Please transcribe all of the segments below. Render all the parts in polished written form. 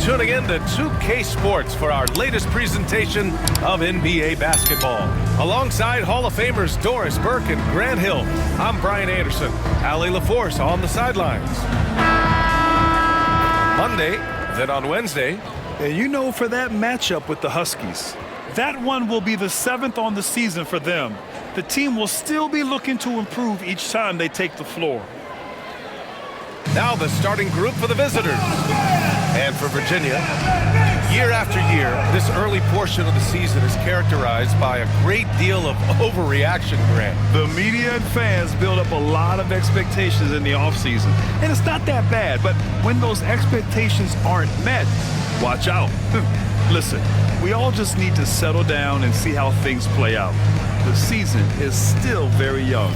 tuning in to 2K Sports for our latest presentation of NBA basketball. Alongside Hall of Famers Doris Burke and Grant Hill, I'm Brian Anderson. Allie LaForce on the sidelines. Monday, then on Wednesday. And you know, for that matchup with the Huskies, that one will be the 7th on the season for them. The team will still be looking to improve each time they take the floor. Now the starting group for the visitors. And for Virginia, year after year, this early portion of the season is characterized by a great deal of overreaction, Grant. The media and fans build up a lot of expectations in the offseason. And it's not that bad, but when those expectations aren't met, watch out. Listen, we all just need to settle down and see how things play out. The season is still very young.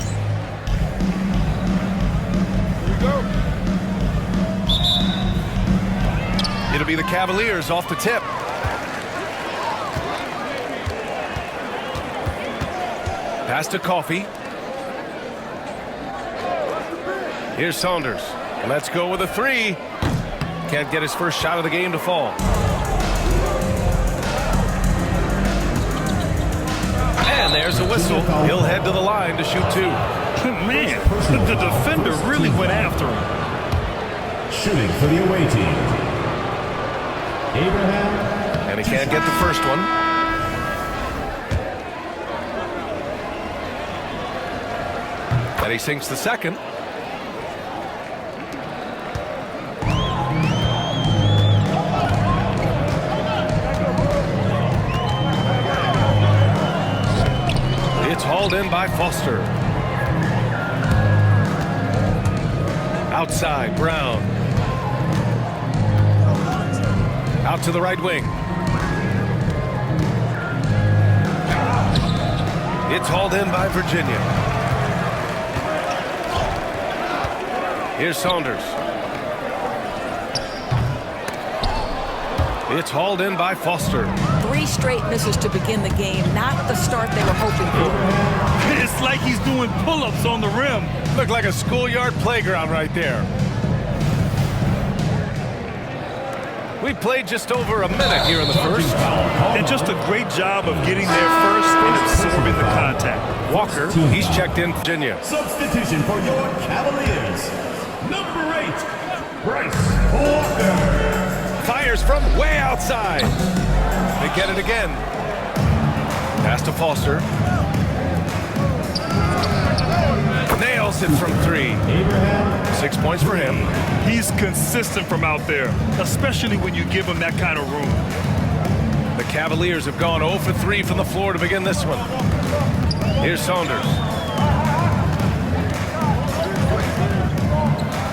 Here we go. It'll be the Cavaliers off the tip. Pass to Coffey. Here's Saunders. Let's go with a three. Can't get his first shot of the game to fall. And there's a whistle. He'll head to the line to shoot two. Man, the defender really went after him. Shooting for the away team, Abraham. And he can't get the first one. And he sinks the second. It's hauled in by Foster. Outside, Brown. Out to the right wing. It's hauled in by Virginia. Here's Saunders. It's hauled in by Foster. 3 straight misses to begin the game, not the start they were hoping for. It's like he's doing pull-ups on the rim. Looked like a schoolyard playground right there. We played just over a minute here in the first. And just a great job of getting there first and absorbing the contact. Walker, he's checked in Virginia. Substitution for your Cavaliers, number 8, Bryce Walker. Fires from way outside. They get it again. Pass to Foster. Nails it from 3. 6 points for him. He's consistent from out there, especially when you give him that kind of room. The Cavaliers have gone 0 for 3 from the floor to begin this one. Here's Saunders.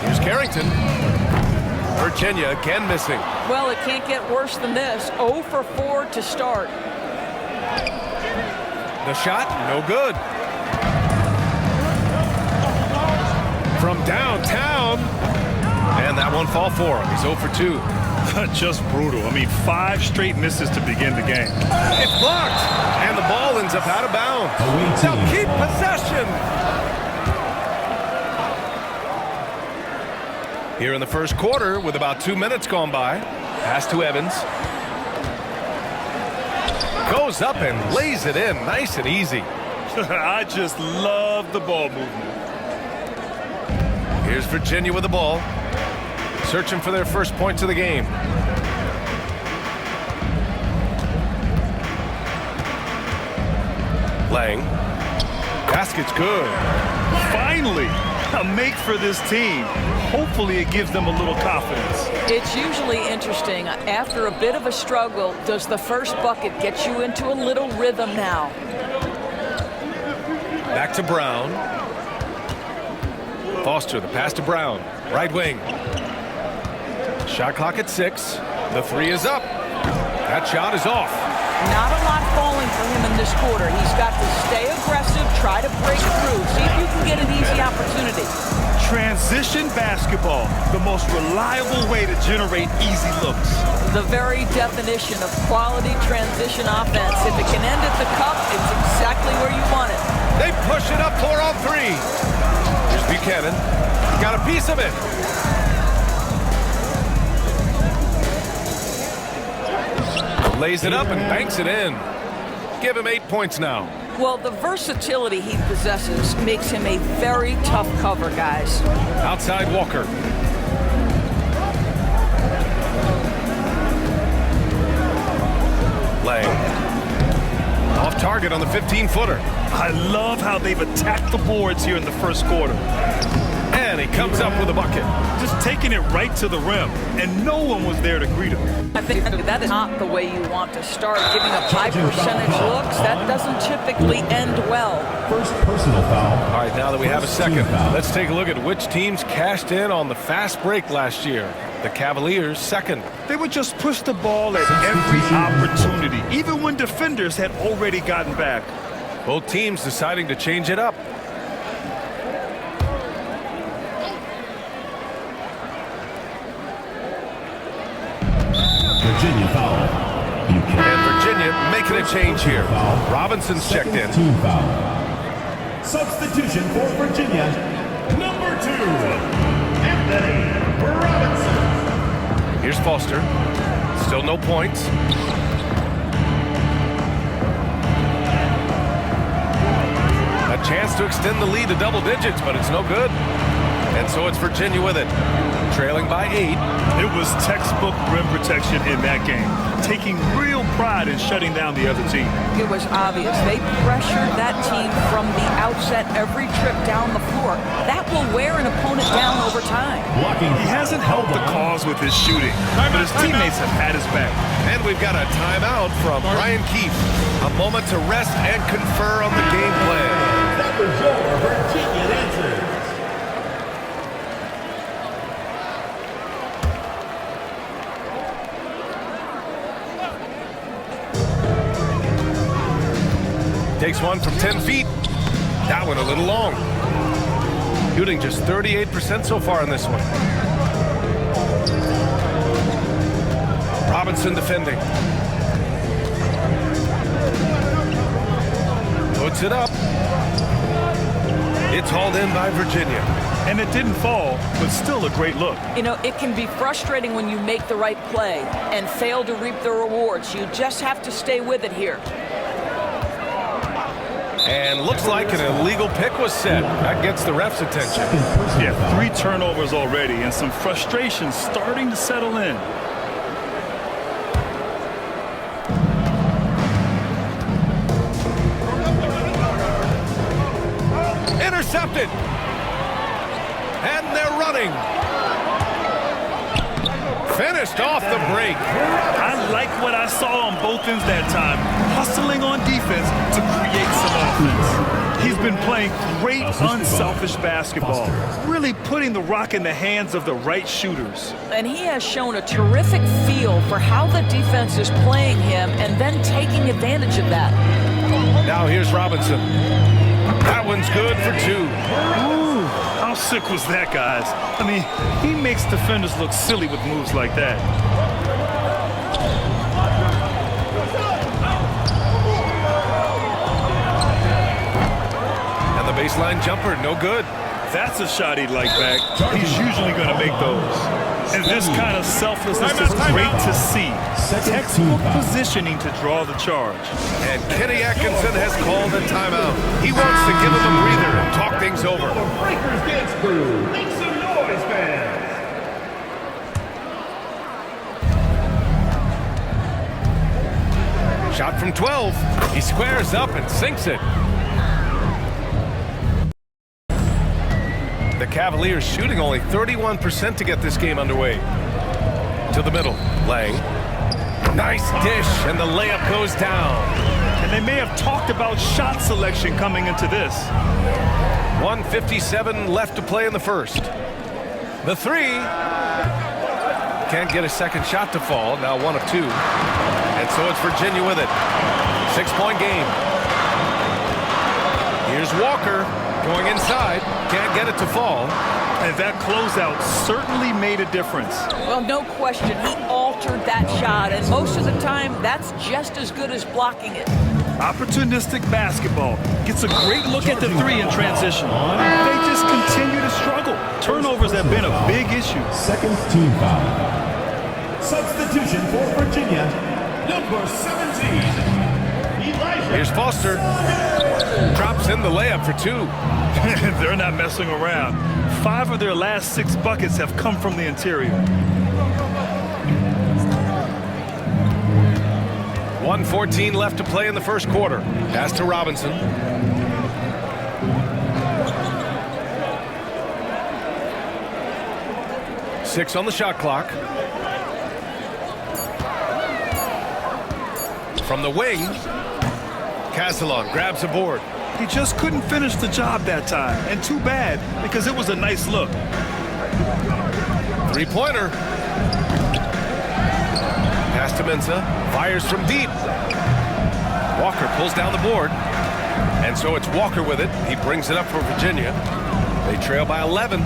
Here's Carrington. Virginia again missing. Well, it can't get worse than this. 0 for 4 to start. The shot, no good. From downtown. And that one fall for him. He's 0 for 2. Just brutal. I mean, 5 straight misses to begin the game. It's blocked. And the ball ends up out of bounds. Now keep possession. Here in the first quarter, with about 2 minutes gone by, pass to Evans. Goes up and lays it in, nice and easy. I just love the ball movement. Here's Virginia with the ball, searching for their first points of the game. Lang. Basket's good. Finally, a make for this team. Hopefully it gives them a little confidence. It's usually interesting. After a bit of a struggle, does the first bucket get you into a little rhythm now? Back to Brown. Foster, the pass to Brown. Right wing. Shot clock at 6. The 3 is up. That shot is off. Not a lot falling for him in this quarter. He's got to stay aggressive, try to break through, see if you can get an easy opportunity. Transition basketball, the most reliable way to generate easy looks. The very definition of quality transition offense. If it can end at the cup, it's exactly where you want it. They push it up 4 on 3. Here's Buchanan. Got a piece of it. Lays it up and banks it in. Give him 8 points now. Well, the versatility he possesses makes him a very tough cover, guys. Outside Walker. Lang. Off target on the 15-footer. I love how they've attacked the boards here in the first quarter. And he comes up with a bucket. Just taking it right to the rim, and no one was there to greet him. I think that is not the way you want to start giving up high percentage looks. That doesn't typically end well. First personal foul. All right, now that we have a First second, team foul. let's take a look at which teams cashed in on the fast break last year. The Cavaliers second. They would just push the ball at every opportunity, even when defenders had already gotten back. Both teams deciding to change it up. Virginia foul. And Virginia making a change here. Robinson's checked in. Team foul. Substitution for Virginia. Number 2, Anthony Robinson. Here's Foster. Still no points. A chance to extend the lead to double digits, but it's no good. And so it's Virginia with it. Trailing by 8. It was textbook rim protection in that game, taking real pride in shutting down the other team. It was obvious. They pressured that team from the outset every trip down the floor. That will wear an opponent down over time. Blocking. He hasn't helped the cause with his shooting, but his teammates have had his back. And we've got a timeout from Brian Keefe. A moment to rest and confer on the game plan. That was your Virginia answer. Takes one from 10 feet. That one a little long. Shooting just 38% so far in this one. Robinson defending. Puts it up. It's hauled in by Virginia. And it didn't fall, but still a great look. You know, it can be frustrating when you make the right play and fail to reap the rewards. You just have to stay with it here. And looks like an illegal pick was set. That gets the ref's attention. Yeah, 3 turnovers already and some frustration starting to settle in. Intercepted. And they're running. Finished off the break. I like what I saw on both ends that time, hustling on defense to create some offense. He's been playing great, unselfish basketball, really putting the rock in the hands of the right shooters. And he has shown a terrific feel for how the defense is playing him and then taking advantage of that. Now here's Robinson. That one's good for 2. Ooh, how sick was that, guys? I mean, he makes defenders look silly with moves like that. And the baseline jumper, no good. That's a shot he'd like back. He's usually going to make those. And this kind of selflessness is great to see. Textbook positioning to draw the charge. And Kenny Atkinson has called a timeout. He wants to give him a breather and talk things over. The Breakers Dance Crew. Make some noise, fans. Shot from 12. He squares up and sinks it. The Cavaliers shooting only 31% to get this game underway. To the middle, Lang. Nice dish, and the layup goes down. And they may have talked about shot selection coming into this. 1:57 left to play in the first. The 3. Can't get a second shot to fall. Now 1 of 2. And so it's Virginia with it. 6-point game. Here's Walker going inside. Can't get it to fall. And that closeout certainly made a difference. Well, no question, he altered that shot, and most of the time, that's just as good as blocking it. Opportunistic basketball. Gets a great look at the 3 in transition. They just continue to struggle. Turnovers have been a big issue. Second team foul. Substitution for Virginia. Number Here's Foster. Drops in the layup for 2. They're not messing around. 5 of their last 6 buckets have come from the interior. 1:14 left to play in the first quarter. Pass to Robinson. Six on the shot clock. From the wing, Castellon grabs a board. He just couldn't finish the job that time, and too bad, because it was a nice look. Three-pointer. Pass to Mensah. Fires from deep. Walker pulls down the board. And so it's Walker with it. He brings it up for Virginia. They trail by 11.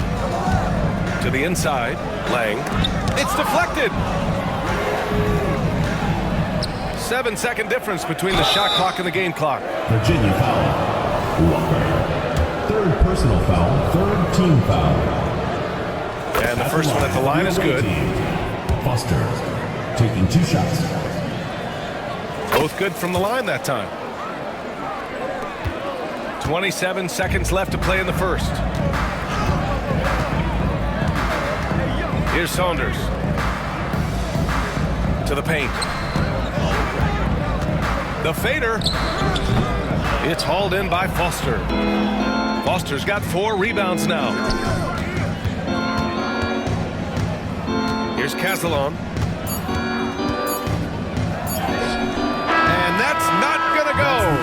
To the inside. Lang. It's deflected. 7-second difference between the shot clock and the game clock. Virginia foul. Walker. Third personal foul. Third team foul. And the first one at the line is good. Foster taking 2 shots. Both good from the line that time. 27 seconds left to play in the first. Here's Saunders. To the paint. The fader. It's hauled in by Foster. Foster's got 4 rebounds now. Here's Castellon. And that's not gonna go.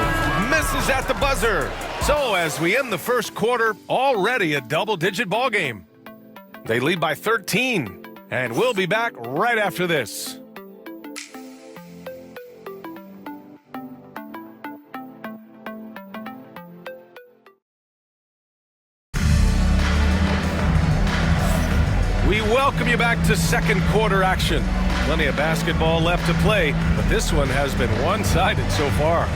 Misses at the buzzer. So as we end the first quarter, already a double-digit ball game. They lead by 13, and we'll be back right after this. We welcome you back to second quarter action. Plenty of basketball left to play, but this one has been one-sided so far.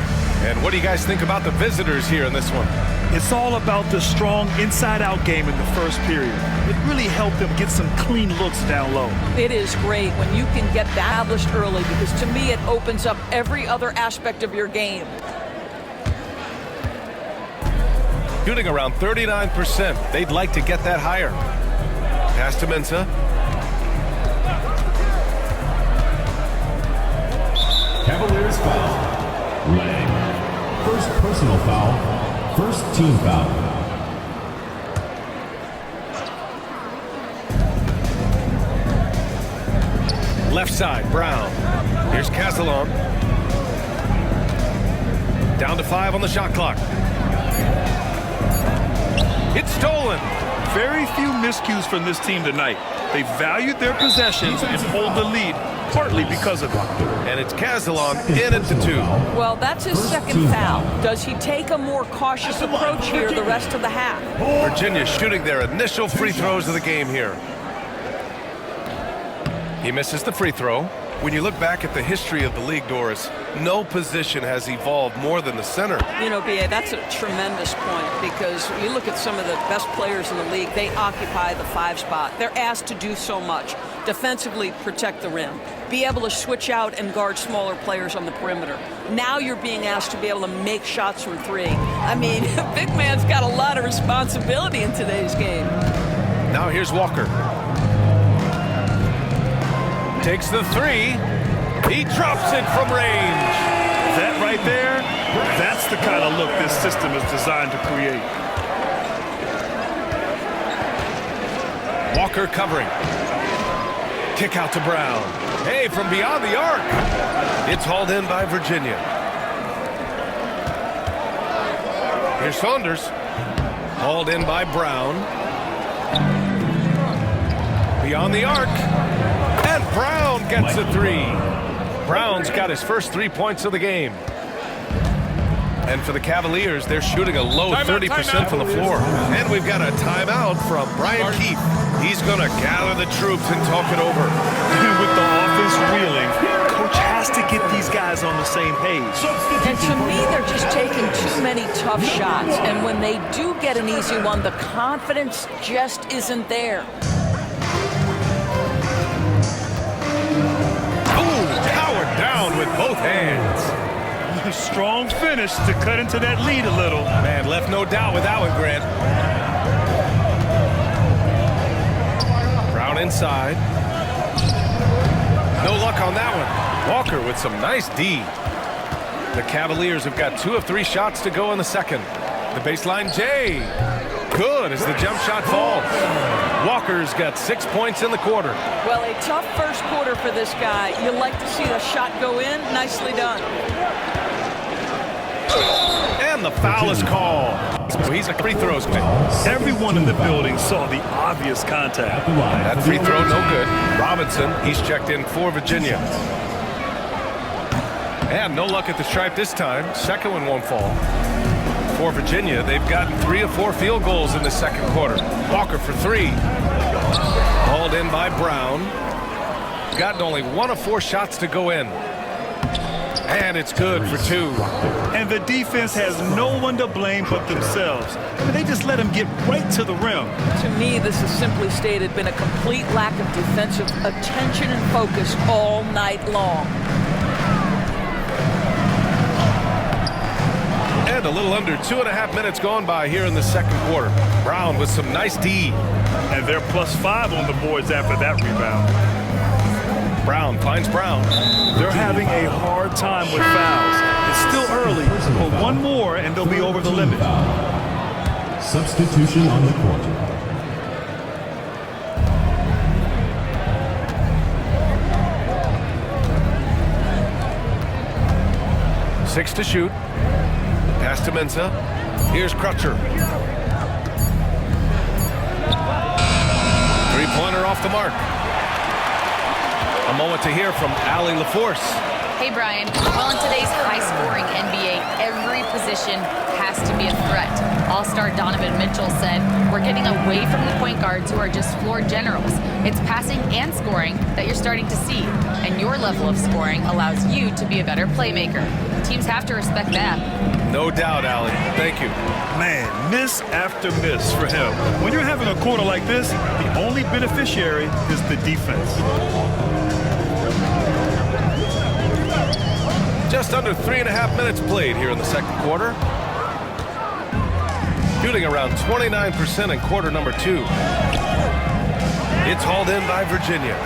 And what do you guys think about the visitors here in this one? It's all about the strong inside-out game in the first period. It really helped them get some clean looks down low. It is great when you can get that established early, because to me it opens up every other aspect of your game. Shooting around 39%. They'd like to get that higher. Pass to Mensah. Cavaliers foul. Lang. First personal foul. First team foul. Left side, Brown. Here's Castellon. Down to 5 on the shot clock. It's stolen. Very few miscues from this team tonight. They valued their possessions and hold the lead, partly because of it. And it's Castellon in at the 2. Well, that's his second foul. Does he take a more cautious approach here the rest of the half? Virginia shooting their initial free throws of the game here. He misses the free throw. When you look back at the history of the league, Doris, no position has evolved more than the center. You know, B.A., that's a tremendous point, because you look at some of the best players in the league, they occupy the 5 spot. They're asked to do so much. Defensively, protect the rim. Be able to switch out and guard smaller players on the perimeter. Now you're being asked to be able to make shots from 3. I mean, big man's got a lot of responsibility in today's game. Now here's Walker. Takes the 3. He drops it from range. That right there, that's the kind of look this system is designed to create. Walker covering. Kick out to Brown. Hey, from beyond the arc. It's hauled in by Virginia. Here's Saunders. Hauled in by Brown. Beyond the arc. And Brown gets a 3. Brown's got his first 3 points of the game. And for the Cavaliers, they're shooting a low 30% from the floor. And we've got a timeout from Brian Keefe. He's going to gather the troops and talk it over. With the offense reeling, coach has to get these guys on the same page. And to me, they're just taking too many tough shots. And when they do get an easy one, the confidence just isn't there. Powered down with both hands. Strong finish to cut into that lead a little. Man, left no doubt with that one, Grant. Brown inside. No luck on that one. Walker with some nice D. The Cavaliers have got 2 of 3 shots to go in the second. The baseline J. Good as the jump shot falls. Walker's got 6 points in the quarter. Well, a tough first quarter for this guy. You like to see the shot go in. Nicely done. And the foul is called. So he's a free throws man. Everyone in the building saw the obvious contact. That free throw no good. Robinson, he's checked in for Virginia. And no luck at the stripe this time. Second one won't fall. For Virginia, they've gotten 3 of 4 field goals in the second quarter. Walker for 3. Hauled in by Brown. Gotten only 1 of 4 shots to go in. And it's good for 2. And the defense has no one to blame but themselves. They just let him get right to the rim. To me, this has simply stated been a complete lack of defensive attention and focus all night long. And a little under 2.5 minutes gone by here in the second quarter. Brown with some nice D. And they're +5 on the boards after that rebound. Brown finds Brown. They're having a hard time with fouls. It's still early, but one more and they'll be over the limit. Substitution on the court. Six to shoot. Pass to Mensah. Here's Crutcher. Three-pointer off the mark. A moment to hear from Allie LaForce. Hey, Brian. Well, in today's high-scoring NBA, every position has to be a threat. All-star Donovan Mitchell said, "We're getting away from the point guards who are just floor generals. It's passing and scoring that you're starting to see, and your level of scoring allows you to be a better playmaker. Teams have to respect that." No doubt, Allie. Thank you. Man, miss after miss for him. When you're having a quarter like this, the only beneficiary is the defense. Just under 3.5 minutes played here in the second quarter. Shooting around 29% in quarter number 2. It's hauled in by Virginia.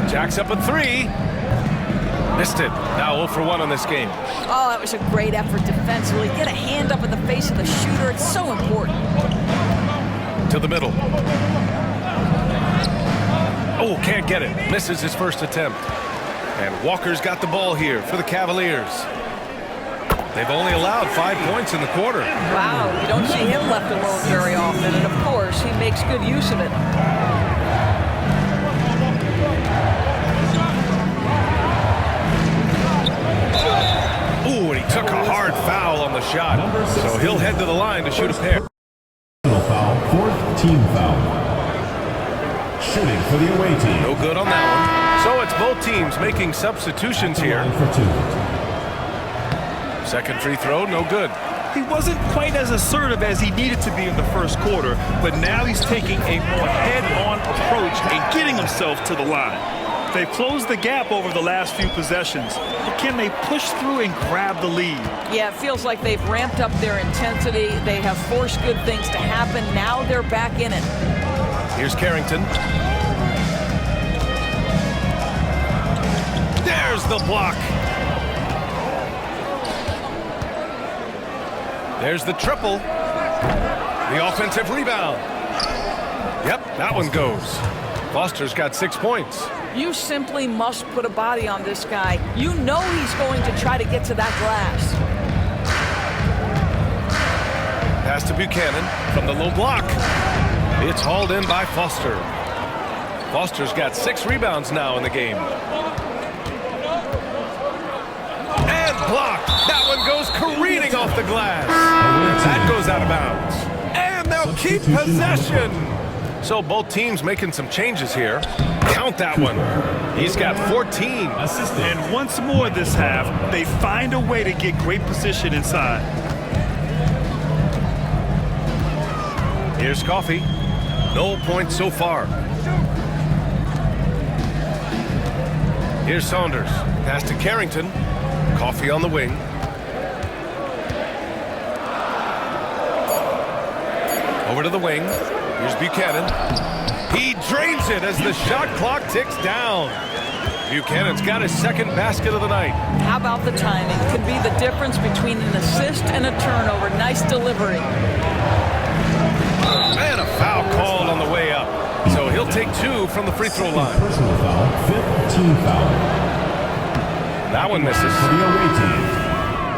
Jacks up a 3. Missed it. Now 0 for 1 on this game. Oh, that was a great effort defensively. Get a hand up in the face of the shooter. It's so important. To the middle. Oh, can't get it. Misses his first attempt. And Walker's got the ball here for the Cavaliers. They've only allowed 5 points in the quarter. Wow, you don't see him left alone very often. And, of course, he makes good use of it. Ooh, and he took a hard foul on the shot. So he'll head to the line to shoot a pair. Foul, 4th team foul. Shooting for the away team. No good on that one. So it's both teams making substitutions here. For 2. Second free throw, no good. He wasn't quite as assertive as he needed to be in the first quarter, but now he's taking a more head-on approach and getting himself to the line. They've closed the gap over the last few possessions, but can they push through and grab the lead? Yeah, it feels like they've ramped up their intensity. They have forced good things to happen. Now they're back in it. Here's Carrington. There's the block. There's the triple. The offensive rebound. Yep, that one goes. Foster's got 6 points. You simply must put a body on this guy. You know he's going to try to get to that glass. Pass to Buchanan from the low block. It's hauled in by Foster. Foster's got 6 rebounds now in the game. And blocked. That one goes careening off the glass. That goes out of bounds. And they'll keep possession. So both teams making some changes here. Count that one. He's got 14. And once more this half, they find a way to get great position inside. Here's Coffey. No points so far. Here's Saunders. Pass to Carrington. Coffee on the wing. Over to the wing. Here's Buchanan. He drains it as the shot clock ticks down. Buchanan's got his second basket of the night. How about the timing? Could be the difference between an assist and a turnover. Nice delivery. And a foul called on the way up. So he'll take 2 from the free throw line. Personal foul, 5th team foul. That one misses. For the away team,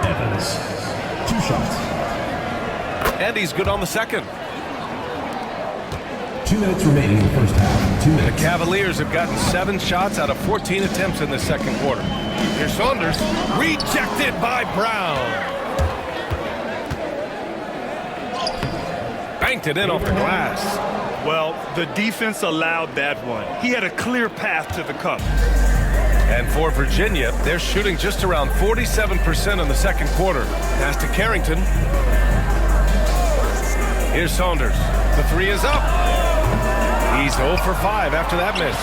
Evans, 2 shots. And he's good on the second. 2 minutes remaining in the first half. 2 The minutes. Cavaliers have gotten 7 shots out of 14 attempts in the second quarter. Here's Saunders. Rejected by Brown. Banked it in off the glass. Well, the defense allowed that one. He had a clear path to the cup. And for Virginia, they're shooting just around 47% in the second quarter. Pass to Carrington. Here's Saunders. The 3 is up. He's 0 for 5 after that miss.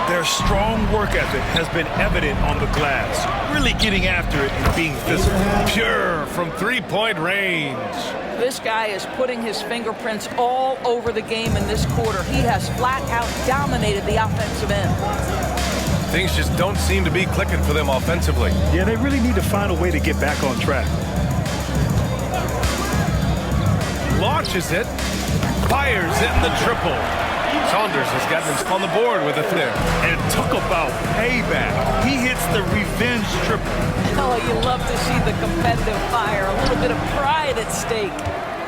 Their strong work ethic has been evident on the glass, really getting after it and being physical. Pure from three-point range. This guy is putting his fingerprints all over the game in this quarter. He has flat out dominated the offensive end. Things just don't seem to be clicking for them offensively. Yeah, they really need to find a way to get back on track. Launches it. Fires in the triple. Saunders has gotten him on the board with it there. And talk about payback. He hits the revenge triple. Oh, you love to see the competitive fire. A little bit of pride at stake.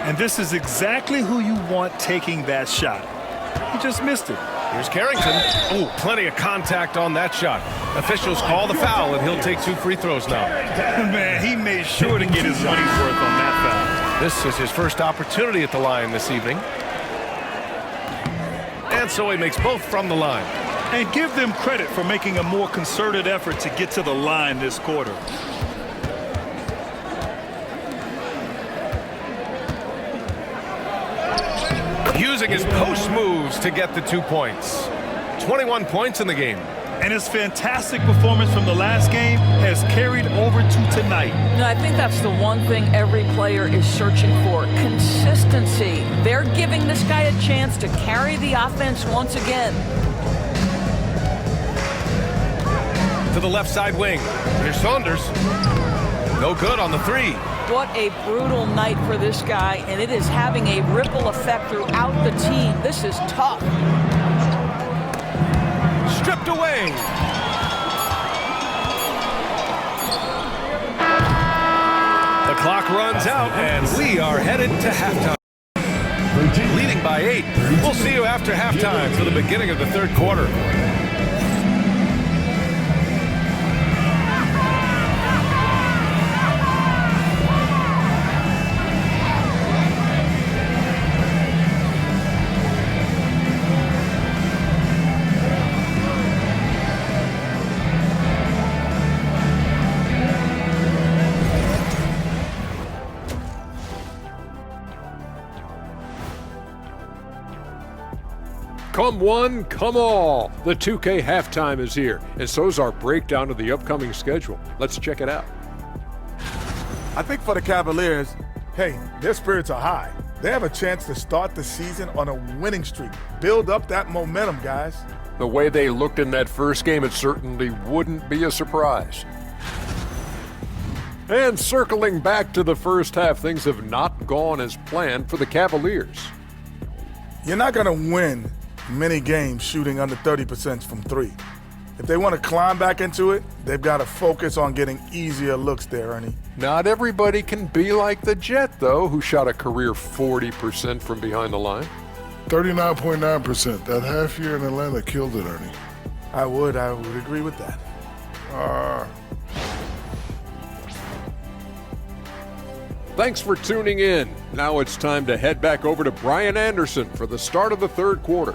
And this is exactly who you want taking that shot. He just missed it. Here's Carrington. Oh, plenty of contact on that shot. Officials call the foul, and he'll take 2 free throws now. Man, he made sure to get his money's worth on that foul. This is his first opportunity at the line this evening. And so he makes both from the line. And give them credit for making a more concerted effort to get to the line this quarter. Using his post moves to get the 2 points. 21 points in the game. And his fantastic performance from the last game has carried over to tonight. No, I think that's the one thing every player is searching for. Consistency. They're giving this guy a chance to carry the offense once again. To the left side wing. Here's Saunders. No good on the 3. What a brutal night for this guy, and it is having a ripple effect throughout the team. This is tough. Stripped away. The clock runs out, and we are headed to halftime. Leading by 8. We'll see you after halftime for the beginning of the third quarter. Come one, come all. The 2K halftime is here, and so is our breakdown of the upcoming schedule. Let's check it out. I think for the Cavaliers, hey, their spirits are high. They have a chance to start the season on a winning streak. Build up that momentum, guys. The way they looked in that first game, it certainly wouldn't be a surprise. And circling back to the first half, things have not gone as planned for the Cavaliers. You're not going to win many games shooting under 30% from 3. If they want to climb back into it, they've got to focus on getting easier looks there, Ernie. Not everybody can be like the Jet, though, who shot a career 40% from behind the line. 39.9%. That half year in Atlanta killed it, Ernie. I would agree with that. Thanks for tuning in. Now it's time to head back over to Brian Anderson for the start of the third quarter.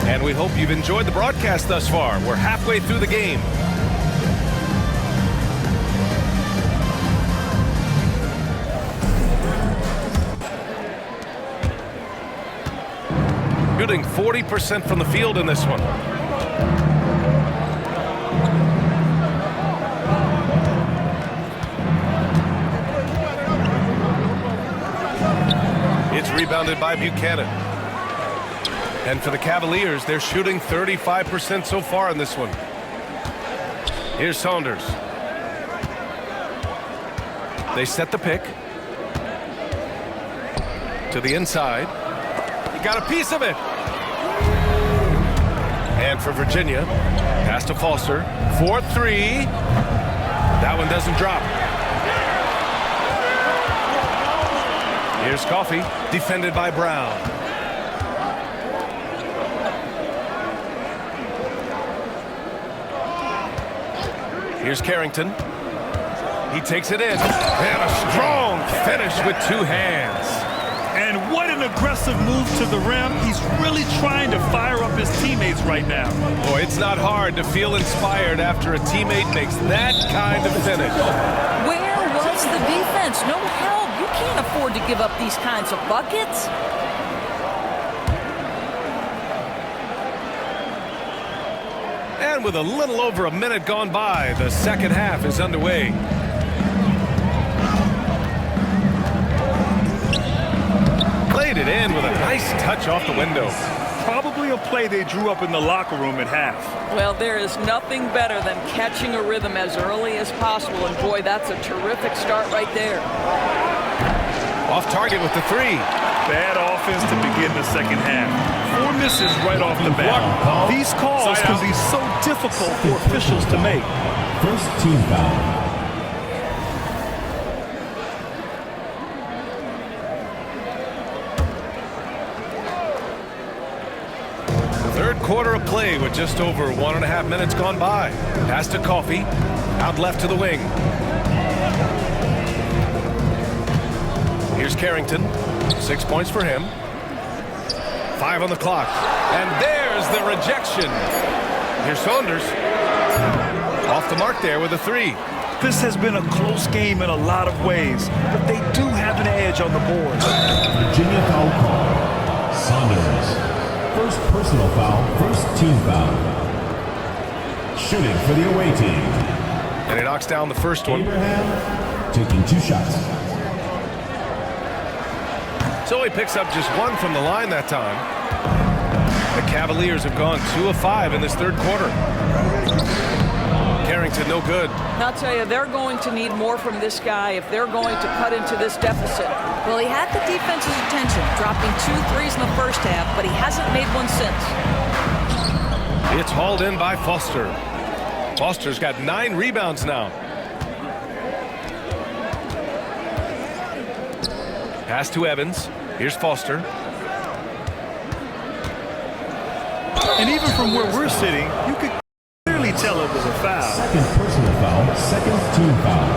And we hope you've enjoyed the broadcast thus far. We're halfway through the game. shooting 40% from the field in this one. It's rebounded by Buchanan. And for the Cavaliers, they're shooting 35% so far in this one. Here's Saunders. They set the pick. To the inside. He got a piece of it. And for Virginia, pass to Foster. 4-3. That one doesn't drop. Here's Coffey, defended by Brown. Here's Carrington. He takes it in. And a strong finish with two hands. And what an aggressive move to the rim. He's really trying to fire up his teammates right now. Boy, it's not hard to feel inspired after a teammate makes that kind of finish. Where was the defense? No help. You can't afford to give up these kinds of buckets. And with a little over a minute gone by, the second half is underway. Played it in with a nice touch off the window. Probably a play they drew up in the locker room at half. Well, there is nothing better than catching a rhythm as early as possible. And boy, that's a terrific start right there. Off target with the three. Bad offense to begin the second half. 4 misses right off the bat. These calls can be so difficult for officials to make. First team foul. Third quarter of play with just over 1.5 minutes gone by. Pass to Coffey. Out left to the wing. Here's Carrington. 6 points for him. 5 on the clock. And there's the rejection. Here's Saunders. Off the mark there with a three. This has been a close game in a lot of ways, but they do have an edge on the board. Virginia foul call. Saunders. First personal foul, first team foul. Shooting for the away team. And he knocks down the first one. Abraham taking 2 shots. So he picks up just one from the line that time. The Cavaliers have gone 2 of 5 in this third quarter. Carrington, no good. I'll tell you, they're going to need more from this guy if they're going to cut into this deficit. Well, he had the defense's attention, dropping 2 threes in the first half, but he hasn't made one since. It's hauled in by Foster. Foster's got 9 rebounds now. Pass to Evans. Here's Foster. And even from where we're sitting, you could clearly tell it was a foul. Second personal foul, second team foul.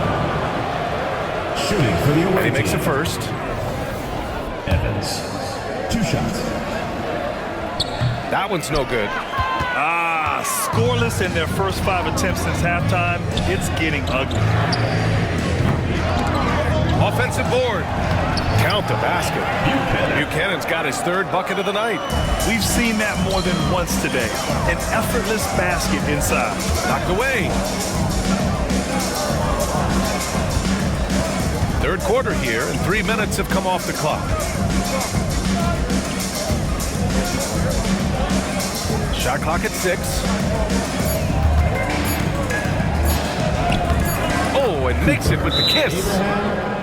Shooting for the away And he makes team. a first. Evans. 2 shots. That one's no good. Scoreless in their first 5 attempts since halftime. It's getting ugly. Offensive board. Count the basket. Buchanan's got his 3rd bucket of the night. We've seen that more than once today. An effortless basket inside. Knocked away. Third quarter here, and 3 minutes have come off the clock. Shot clock at 6. Oh, and makes it with the kiss.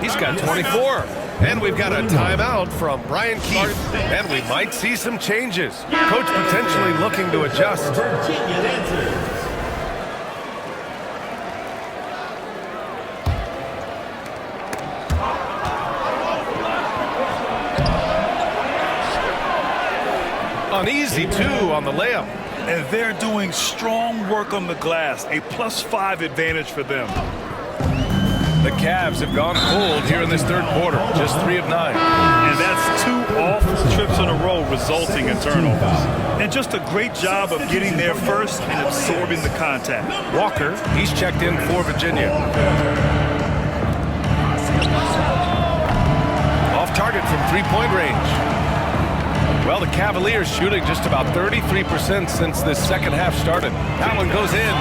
He's got 24. And we've got a timeout from Brian Keefe. And we might see some changes. Coach potentially looking to adjust. Uneasy, too, on the layup. And they're doing strong work on the glass. A +5 advantage for them. The Cavs have gone cold here in this third quarter. Just 3 of 9. And that's 2 awful trips in a row resulting in turnovers. And just a great job of getting there first and absorbing the contact. Walker, he's checked in for Virginia. Off target from 3-point range. Well, the Cavaliers shooting just about 33% since this second half started. That one goes in.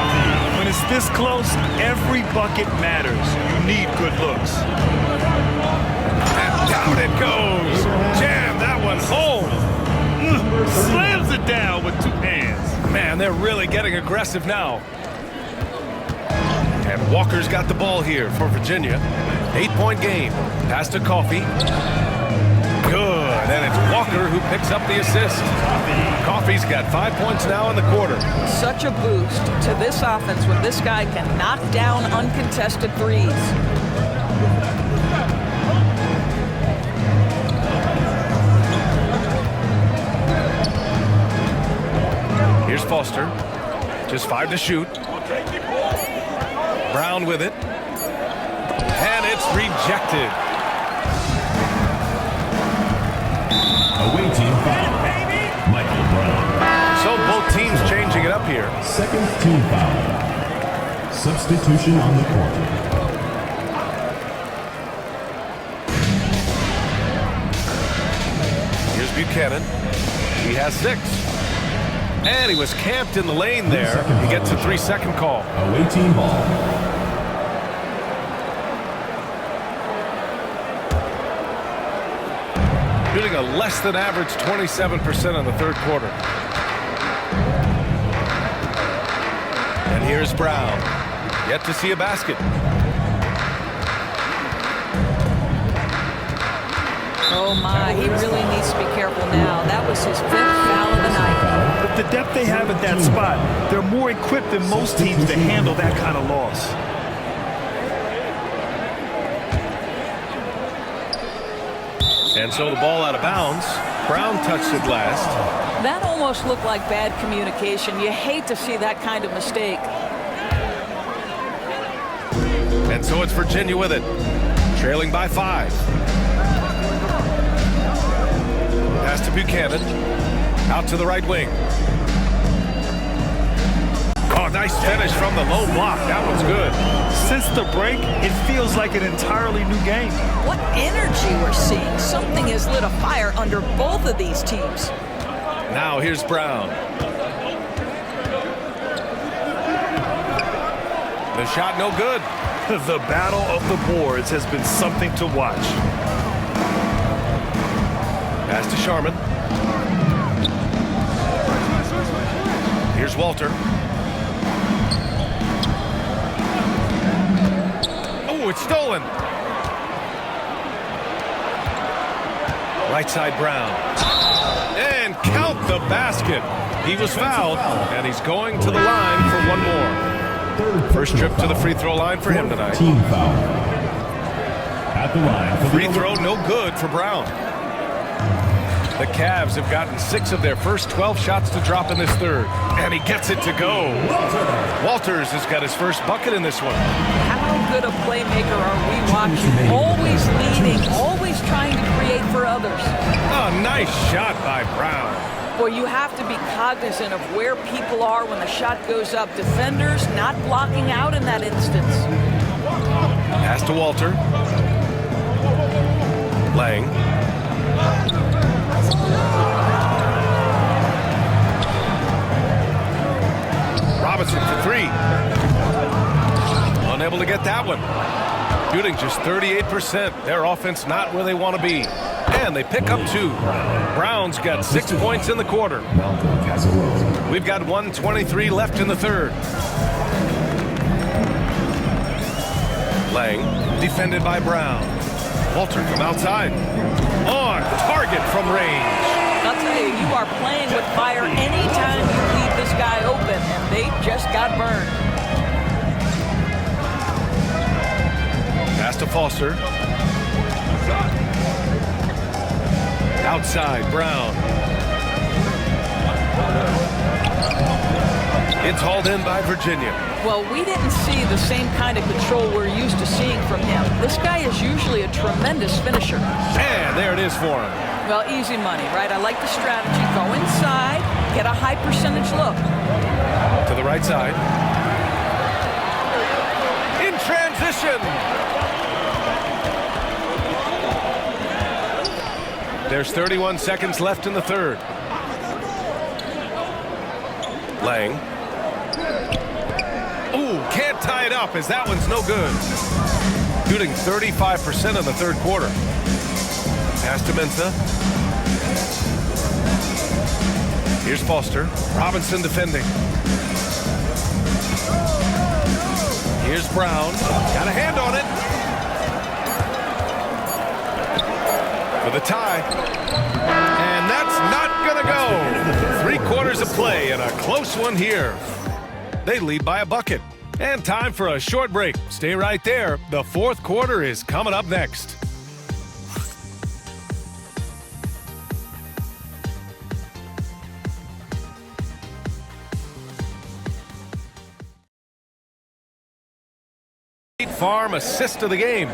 When it's this close, every bucket matters. You need good looks. And down it goes. Jam that one home. Slams it down with two hands. Man, they're really getting aggressive now. And Walker's got the ball here for Virginia. 8-point game. Pass to Coffey. Good. And it's Walker who picks up the assist. Coffey's got 5 points now in the quarter. Such a boost to this offense when this guy can knock down uncontested threes. Here's Foster. Just 5 to shoot. Brown with it. And it's rejected. Away team foul. Michael Brown. So both teams changing it up here. Second team foul. Substitution on the court. Here's Buchanan. He has 6. And he was camped in the lane there. He gets a 3-second call. Away team ball. Shooting a less than average 27% in the third quarter. And here's Brown. Yet to see a basket. Oh my, he really needs to be careful now. That was his 5th foul of the night. With the depth they have at that spot, they're more equipped than most teams to handle that kind of loss. And so the ball out of bounds. Brown touched it last. That almost looked like bad communication. You hate to see that kind of mistake. And so it's Virginia with it. Trailing by 5. Pass to Buchanan. Out to the right wing. Oh, nice finish from the low block. That one's good. Since the break, it feels like an entirely new game. What energy we're seeing. Something has lit a fire under both of these teams. Now here's Brown. The shot no good. The battle of the boards has been something to watch. Pass to Sharman. Here's Walter. Oh, it's stolen. Right side Brown. And count the basket. He was fouled, and he's going to the line for one more. First trip to the free throw line for him tonight. Team foul. At the line. Free throw no good for Brown. The Cavs have gotten 6 of their first 12 shots to drop in this third. And he gets it to go. Walters has got his first bucket in this one. How good a playmaker are we watching? Always leading, always trying to create for others. Oh, nice shot by Brown. Boy, you have to be cognizant of where people are when the shot goes up. Defenders not blocking out in that instance. Pass to Walter. Lang. Robinson for 3. Unable to get that one. Shooting just 38%. Their offense not where they want to be. And they pick up 2. Brown's got 6 points in the quarter. We've got 1:23 left in the third. Lang, defended by Brown. Walter from outside. On target from range. I'll tell you, you are playing with fire anytime you leave this guy open, and they just got burned. Pass to Foster. Outside, Brown. It's hauled in by Virginia. Well, we didn't see the same kind of control we're used to seeing from him. This guy is usually a tremendous finisher. And there it is for him. Well, easy money, right? I like the strategy. Go inside, get a high percentage look. To the right side. In transition. There's 31 seconds left in the third. Lang. Ooh, can't tie it up as that one's no good. Shooting 35% in the third quarter. Pass to Mensah. Here's Foster. Robinson defending. Here's Brown. Got a hand on it. For the tie. And that's not going to go. 3 quarters of play and a close one here. They lead by a bucket. And time for a short break. Stay right there. The fourth quarter is coming up next. Farm assist of the game.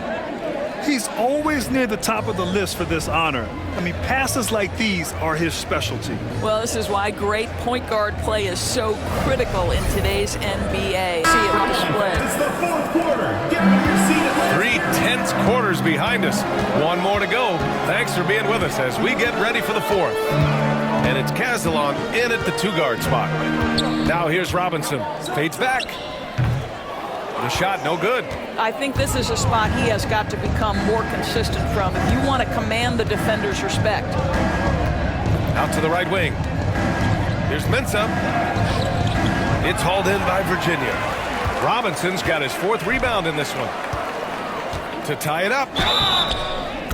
He's always near the top of the list for this honor. I mean, passes like these are his specialty. Well, this is why great point guard play is so critical in today's NBA. See it displayed. It's the fourth quarter. Get ready to see it. 3 tense quarters behind us. One more to go. Thanks for being with us as we get ready for the fourth. And it's Castellon in at the 2-guard spot. Now here's Robinson. Fades back. The shot no good. I think this is a spot he has got to become more consistent from if you want to command the defender's respect. Out to the right wing. Here's Mensah. It's hauled in by Virginia. Robinson's got his 4th rebound in this one. To tie it up.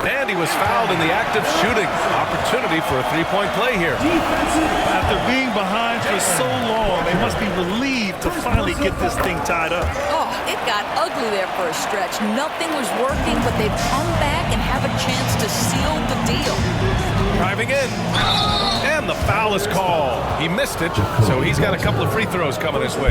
And he was fouled in the act of shooting. Opportunity for a 3-point play here. After being behind for so long, they must be relieved to finally get this thing tied up. Oh, it got ugly there for a stretch. Nothing was working, but they've come back and have a chance to seal the deal. Driving in. And the foul is called. He missed it, so he's got a couple of free throws coming his way.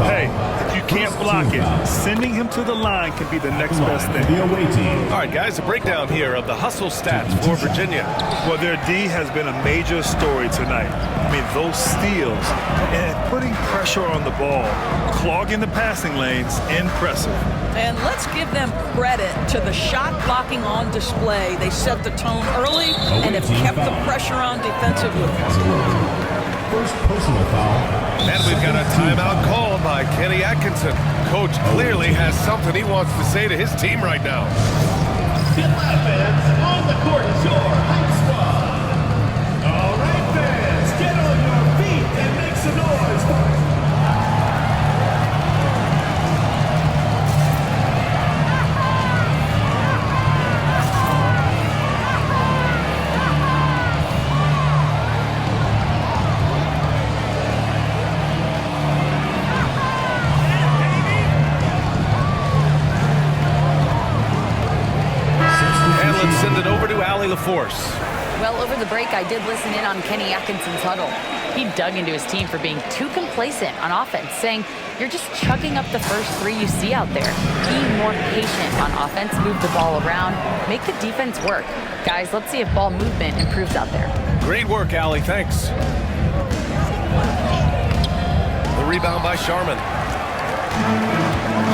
Hey, if you can't block it, sending him to the line can be the next best thing. The away team. All right, guys, a breakdown here of the hustle stats for Virginia. Well, their D has been a major story tonight. I mean, those steals and putting pressure on the ball, clogging the passing lanes, impressive. And let's give them credit to the shot blocking on display. They set the tone early and have kept the pressure on defensively. First personal foul. And we've got a timeout called by Kenny Atkinson. Coach clearly has something he wants to say to his team right now. Get loud, fans. On the court is your hype squad. All right, fans, get on your feet and make some noise. Send it over to Allie LaForce. Well, over the break, I did listen in on Kenny Atkinson's huddle. He dug into his team for being too complacent on offense, saying, you're just chucking up the first 3 you see out there. Be more patient on offense, move the ball around, make the defense work. Guys, let's see if ball movement improves out there. Great work, Allie. Thanks. The rebound by Sharman.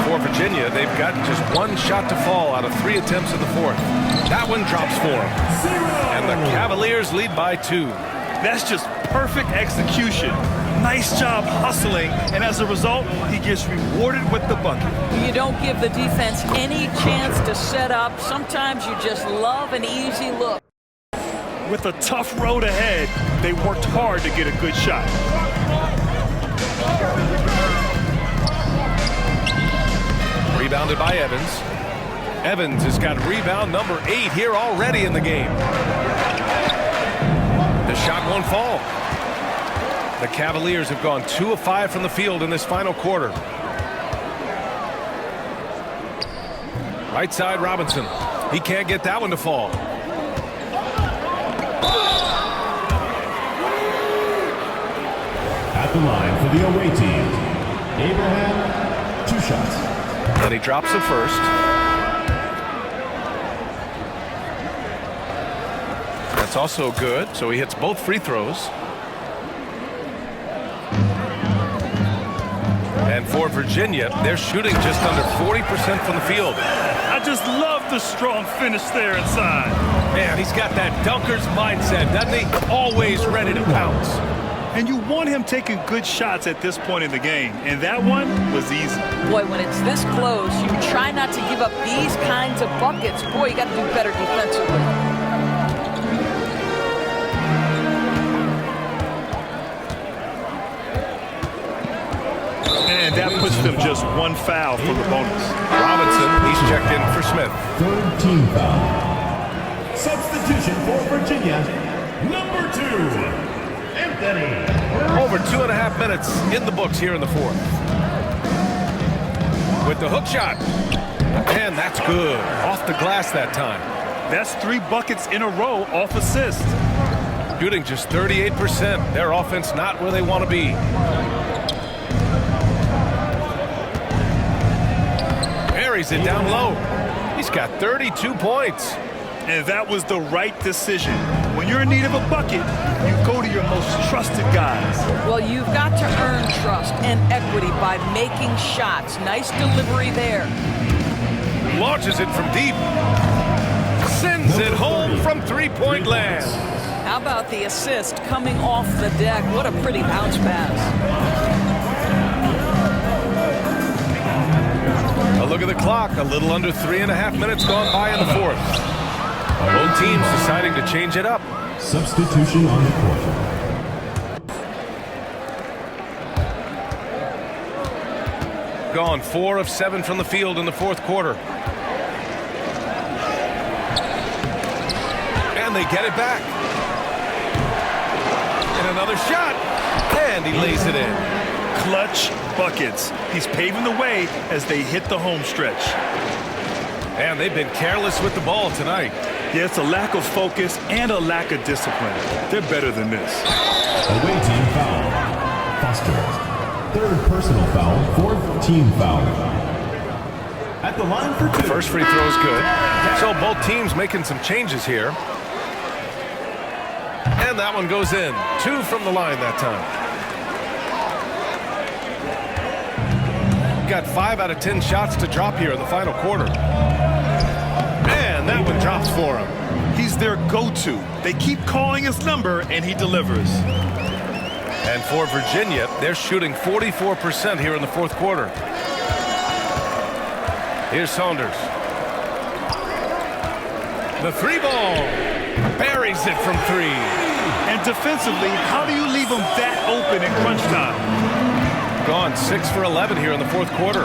For Virginia, they've got just 1 shot to fall out of 3 attempts in the fourth. That one drops for them. And the Cavaliers lead by 2. That's just perfect execution. Nice job hustling, and as a result, he gets rewarded with the bucket. You don't give the defense any chance to set up. Sometimes you just love an easy look. With a tough road ahead, they worked hard to get a good shot. Rebounded by Evans. Evans has got rebound number 8 here already in the game. The shot won't fall. The Cavaliers have gone 2 of 5 from the field in this final quarter. Right side, Robinson. He can't get that one to fall. At the line for the away team, Abraham, 2 shots. And he drops the first. That's also good, so he hits both free throws. And for Virginia, they're shooting just under 40% from the field. I just love the strong finish there inside. Man, he's got that dunker's mindset, doesn't he? Always ready to pounce. And you want him taking good shots at this point in the game, and that one was easy. Boy, when it's this close, you try not to give up these kinds of buckets. Boy, you got to do better defensively. And that puts them just one foul for the bonus. Robinson, he's checked in for Smith. Third team foul. Substitution for Virginia, number 2, Anthony. Over 2.5 minutes in the books here in the fourth. With the hook shot. And that's good. Off the glass that time. That's 3 buckets in a row off assist. Shooting just 38%. Their offense not where they want to be. Buries it down low. He's got 32 points. And that was the right decision. When you're in need of a bucket, you go to your most trusted guys. Well, you've got to earn trust and equity by making shots. Nice delivery there. Launches it from deep. Sends it home from three-point land. How about the assist coming off the deck? What a pretty bounce pass. A look at the clock. A little under 3.5 minutes gone by in the fourth. Both teams deciding to change it up. Substitution on the court. Gone 4 of 7 from the field in the fourth quarter. And they get it back. And another shot. And he lays it in. Clutch buckets. He's paving the way as they hit the home stretch. And they've been careless with the ball tonight. Yeah, it's a lack of focus and a lack of discipline. They're better than this. Away team foul. Foster. Third personal foul. Fourth team foul. At the line for 2. First free throw is good. So both teams making some changes here. And that one goes in. 2 from the line that time. Got 5 out of 10 shots to drop here in the final quarter. And that one drops for him. He's their go-to. They keep calling his number, and he delivers. And for Virginia, they're shooting 44% here in the fourth quarter. Here's Saunders. The 3-ball. Buries it from 3. And defensively, how do you leave him that open in crunch time? Gone 6 for 11 here in the fourth quarter.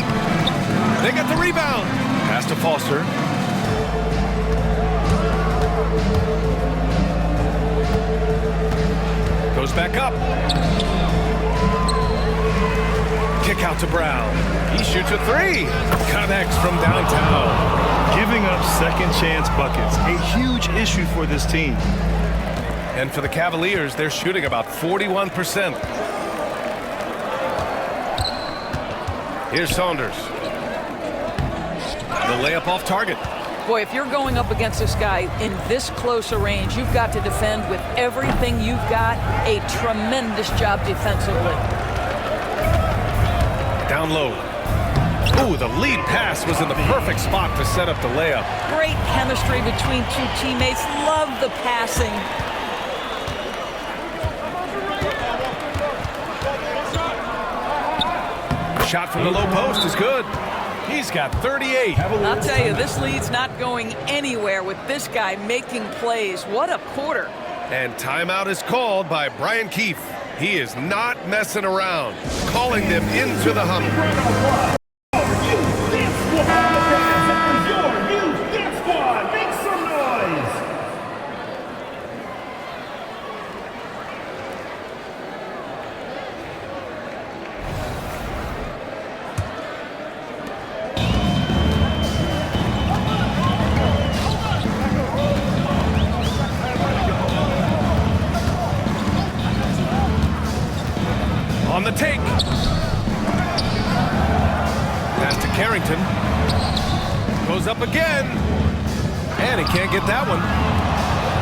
They get the rebound. Pass to Foster. Goes back up. Kick out to Brown. He shoots a 3. Connects from downtown. Giving up second chance buckets, a huge issue for this team. And for the Cavaliers, they're shooting about 41%. Here's Saunders. The layup off target. Boy, if you're going up against this guy in this close a range, you've got to defend with everything you've got. A tremendous job defensively. Down low. Ooh, the lead pass was in the perfect spot to set up the layup. Great chemistry between 2 teammates. Love the passing. Shot from the low post is good. He's got 38. I'll tell you, this lead's not going anywhere with this guy making plays. What a quarter. And timeout is called by Brian Keefe. He is not messing around, calling them into the huddle. On the take. Pass to Carrington. Goes up again. And he can't get that one.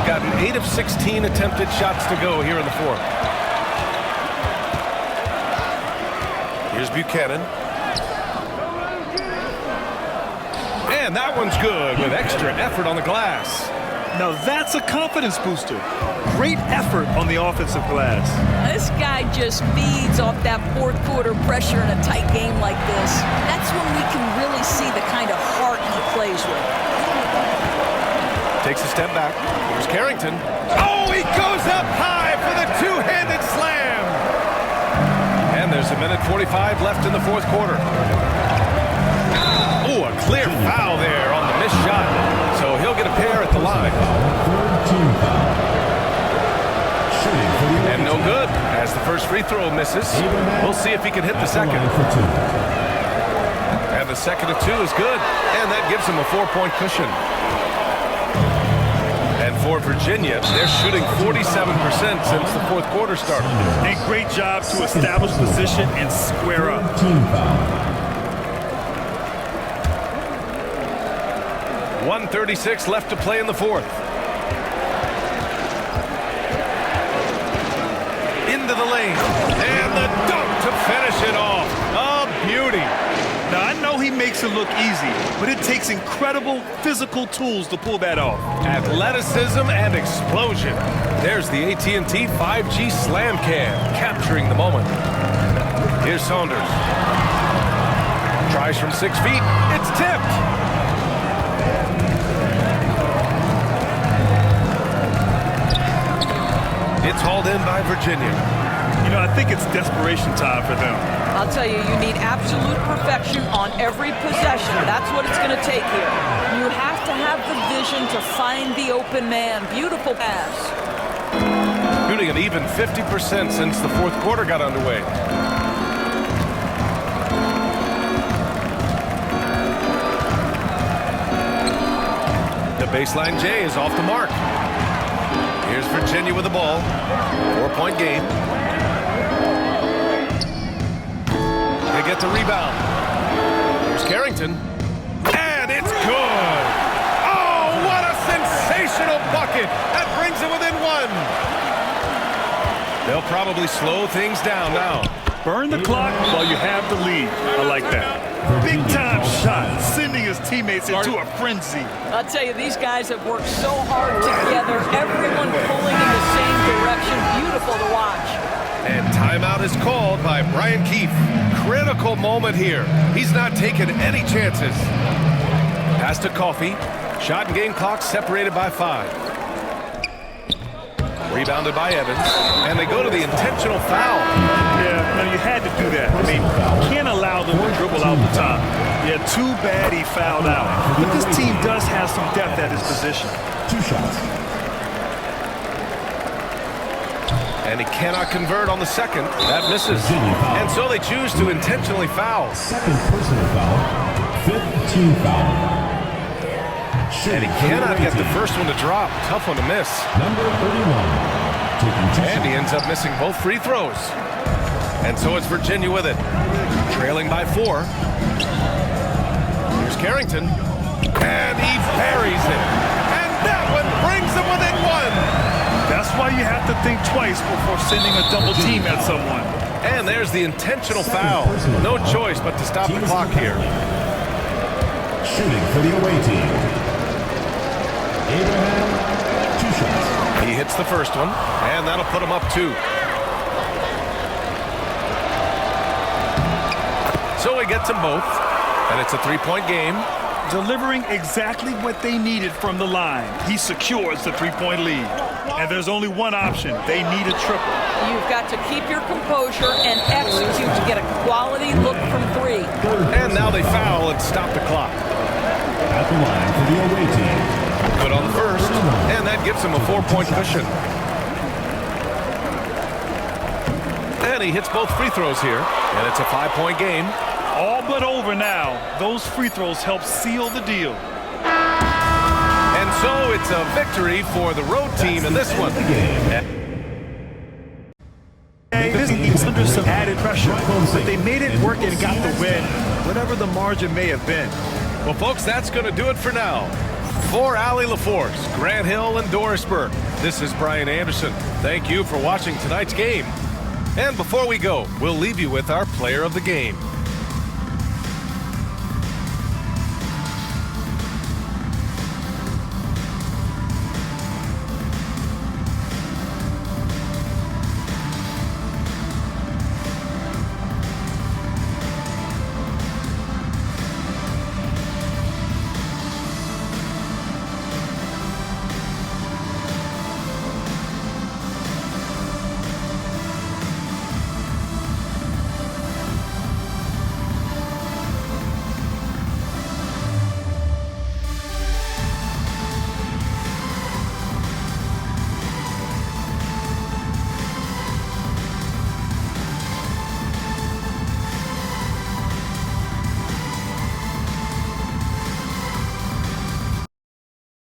Got an 8 of 16 attempted shots to go here in the fourth. Here's Buchanan. And that one's good with extra effort on the glass. Now that's a confidence booster. Great effort on the offensive glass. This guy just feeds off that fourth quarter pressure in a tight game like this. That's when we can really see the kind of heart he plays with. Takes a step back. Here's Carrington. Oh, he goes up high for the two-handed slam. And there's a minute 45 left in the fourth quarter. Oh, a clear foul there on the missed shot. So he'll get a pair at the line. And no good as the first free throw misses. We'll see if he can hit the second. And the second of two is good. And that gives him a 4-point cushion. And for Virginia, they're shooting 47% since the fourth quarter started. A great job to establish position and square up. 1:36 left to play in the fourth. Into the lane. And the dunk to finish it off. A beauty. Now, I know he makes it look easy, but it takes incredible physical tools to pull that off. Athleticism and explosion. There's the AT&T 5G Slam Cam, capturing the moment. Here's Saunders. Tries from 6 feet. It's tipped. It's hauled in by Virginia. You know, I think it's desperation time for them. I'll tell you, you need absolute perfection on every possession. That's what it's going to take here. You have to have the vision to find the open man. Beautiful pass. Shooting an even 50% since the fourth quarter got underway. The baseline J is off the mark. Here's Virginia with the ball. 4-point game. They get the rebound. Here's Carrington. And it's good. Oh, what a sensational bucket. That brings them within one. They'll probably slow things down now. Burn the clock while you have the lead. I like that. Big time shot, sending his teammates into a frenzy. I'll tell you, these guys have worked so hard together. Everyone pulling in the same direction. Beautiful to watch. And timeout is called by Brian Keefe. Critical moment here. He's not taking any chances. Pass to Coffey. Shot and game clock separated by 5. Rebounded by Evans. And they go to the intentional foul. Yeah, no, you had to do that. I mean, you can't allow them to dribble out the top. Yeah, too bad he fouled out. But this team does have some depth at his position. 2 shots. And he cannot convert on the second. That misses. And so they choose to intentionally foul. Second personal foul. 5th team foul. And he cannot get the first one to drop. Tough one to miss. Number 31. And he ends up missing both free throws. And so it's Virginia with it. Trailing by 4. Here's Carrington. And he buries it. And that one brings them within 1. That's why you have to think twice before sending a double team at someone. And there's the intentional foul. No choice but to stop the clock here. Shooting for the away team. Abraham, 2 shots. He hits the first one, and that'll put him up 2. So he gets them both, and it's a 3-point game. Delivering exactly what they needed from the line. He secures the 3-point lead. And there's only one option. They need a triple. You've got to keep your composure and execute to get a quality look from 3. And now they foul and stop the clock. At the line for the away team. Good on the first, and that gives him a 4-point cushion. And he hits both free throws here, and it's a 5-point game. All but over now. Those free throws help seal the deal. And so it's a victory for the road team in this one. This team's under some added pressure, but they made it work and got the win, whatever the margin may have been. Well, folks, that's going to do it for now. For Allie LaForce, Grant Hill, and Dorisburg, this is Brian Anderson. Thank you for watching tonight's game. And before we go, we'll leave you with our player of the game.